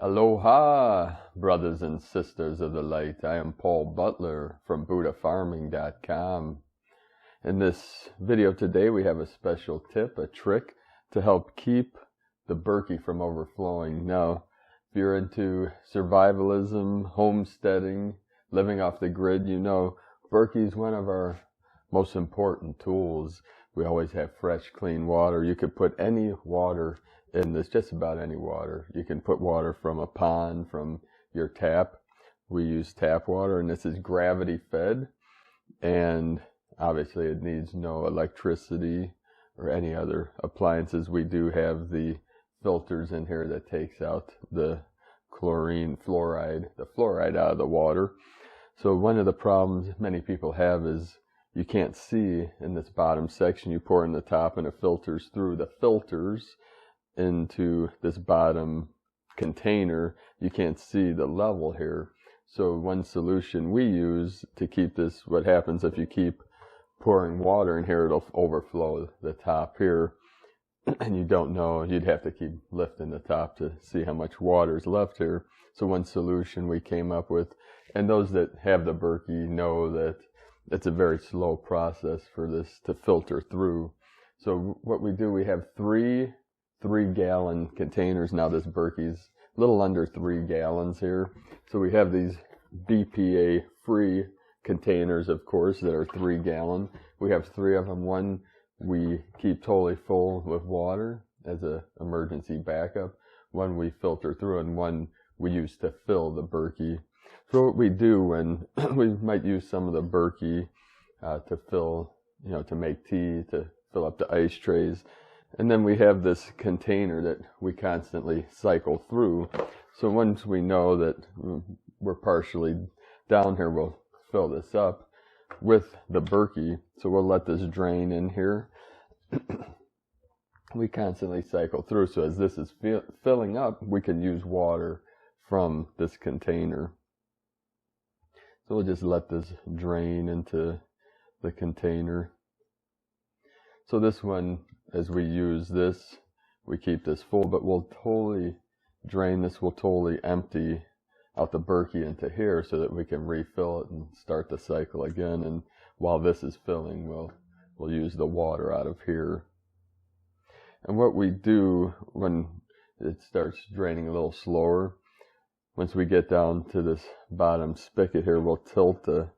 Aloha, brothers and sisters of the light. I am Paul Butler from BuddhaFarming.com. In this video today, we have a special tip, a trick to help keep the Berkey from overflowing. Now, if you're into survivalism, homesteading, living off the grid, you know Berkey is one of our most important tools. We always have fresh, clean water. You could put any water in this, just about any water. You can put water from a pond, from your tap. We use tap water, and this is gravity fed, and obviously it needs no electricity or any other appliances. We do have the filters in here that takes out the the fluoride out of the water. So one of the problems many people have is you can't see in this bottom section. You pour in the top and it filters through the filters into this bottom container. You can't see the level here. So one solution we use to keep this, what happens if you keep pouring water in here, it'll overflow the top here, and you don't know, you'd have to keep lifting the top to see how much water is left here. So one solution we came up with, and those that have the Berkey know that it's a very slow process for this to filter through. So what we do, we have three 3-gallon containers. Now this Berkey's a little under 3 gallons here. So we have these BPA free containers, of course, that are 3 gallon. We have 3 of them. One we keep totally full with water as an emergency backup. One we filter through, and one we use to fill the Berkey. So what we do when we might use some of the Berkey to fill, to make tea, to fill up the ice trays. And then we have this container that we constantly cycle through. So once we know that we're partially down here, we'll fill this up with the Berkey. So we'll let this drain in here. We constantly cycle through. So as this is filling up, we can use water from this container. So we'll just let this drain into the container. So this one, as we use this, we keep this full, but we'll totally drain this. We'll totally empty out the Berkey into here so that we can refill it and start the cycle again. And while this is filling, we'll use the water out of here. And what we do when it starts draining a little slower, once we get down to this bottom spigot here, we'll tilt the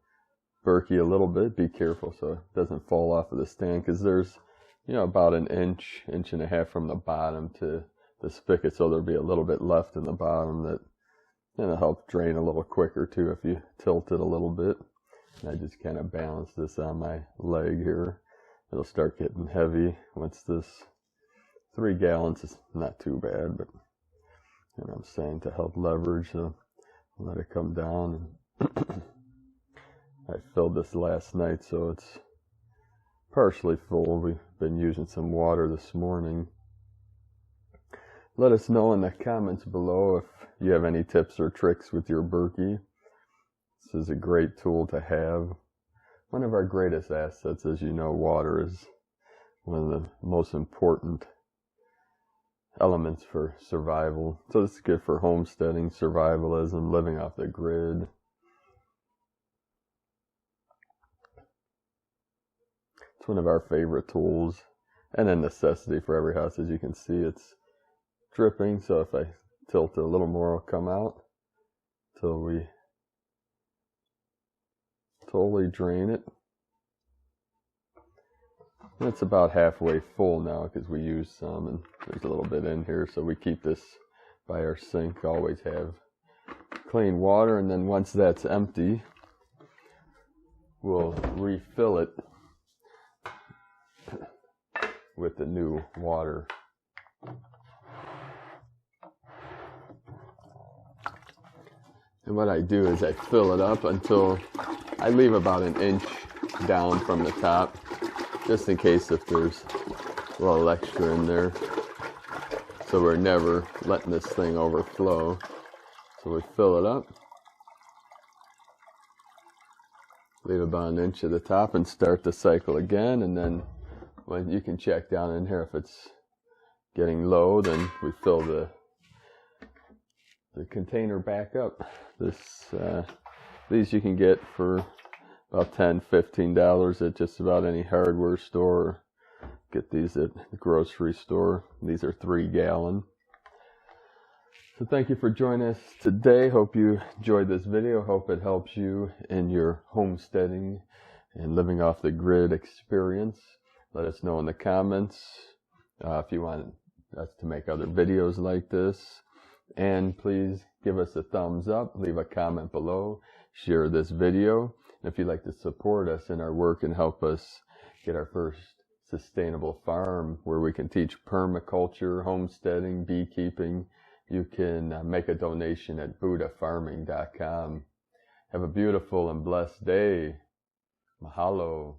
Berkey a little bit. Be careful so it doesn't fall off of the stand, because there's about an inch and a half from the bottom to the spigot, so there'll be a little bit left in the bottom that it'll help drain a little quicker too if you tilt it a little bit. And I just kind of balance this on my leg here. It'll start getting heavy once this 3 gallons is not too bad, but I'm saying to help leverage, so let it come down. I filled this last night, so it's partially full. We've been using some water this morning. Let us know in the comments below if you have any tips or tricks with your Berkey. This is a great tool to have. One of our greatest assets, as you know, water is one of the most important elements for survival. So this is good for homesteading, survivalism, living off the grid. It's one of our favorite tools and a necessity for every house. As you can see, it's dripping, so if I tilt it a little more, it'll come out till we totally drain it. And it's about halfway full now because we use some, and there's a little bit in here, so we keep this by our sink. Always have clean water, and then once that's empty, we'll refill it with the new water. And what I do is I fill it up until I leave about an inch down from the top, just in case if there's a little extra in there. So we're never letting this thing overflow. So we fill it up, leave about an inch at the top, and start the cycle again. And then when you can check down in here if it's getting low, then we fill the the container back up. These you can get for about $10–15 at just about any hardware store. Get these at the grocery store. These are 3-gallon. So thank you for joining us today. Hope you enjoyed this video. Hope it helps you in your homesteading and living off the grid experience. Let us know in the comments if you want us to make other videos like this. And please give us a thumbs up, leave a comment below, share this video. And if you'd like to support us in our work and help us get our first sustainable farm where we can teach permaculture, homesteading, beekeeping, you can make a donation at buddhafarming.com. Have a beautiful and blessed day. Mahalo.